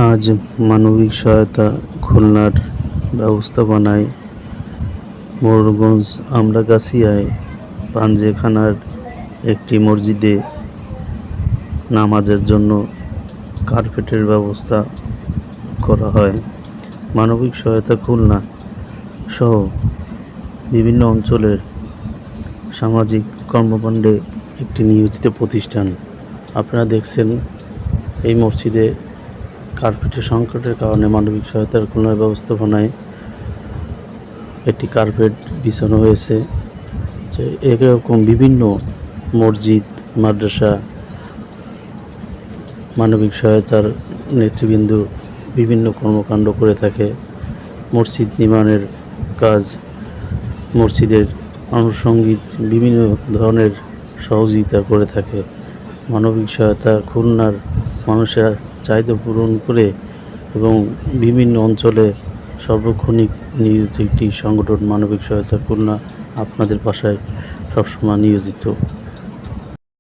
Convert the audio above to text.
আজ মানবিক সহায়তা খুলনার ব্যবস্থাপনায় মোড়রগঞ্জ আমরাগাছিয়ায় পাঞ্জেখানার একটি মসজিদে নামাজের জন্য কার্পেটের ব্যবস্থা করা হয়। মানবিক সহায়তা খুলনা সহ বিভিন্ন অঞ্চলের সামাজিক কর্মকাণ্ডে একটি নিয়োজিত প্রতিষ্ঠান। আপনারা দেখছেন এই মসজিদে কার্পেটের সংকটের কারণে মানবিক সহায়তার খুলনার ব্যবস্থাপনায় একটি কার্পেট বিছানো হয়েছে। যে এরকম বিভিন্ন মসজিদ, মাদ্রাসা, মানবিক সহায়তার নেতৃবৃন্দ বিভিন্ন কর্মকাণ্ড করে থাকে। মসজিদ নির্মাণের কাজ, মসজিদের আনুষঙ্গিক বিভিন্ন ধরনের সহযোগিতা করে থাকে। মানবিক সহায়তা খুলনার মানুষের চাহিদা পূরণ করে এবং বিভিন্ন অঞ্চলে সার্বক্ষণিক নিয়োজিত একটি সংগঠন। মানবিক সহায়তা খুলনা আপনাদের পাশে সবসময় নিয়োজিত।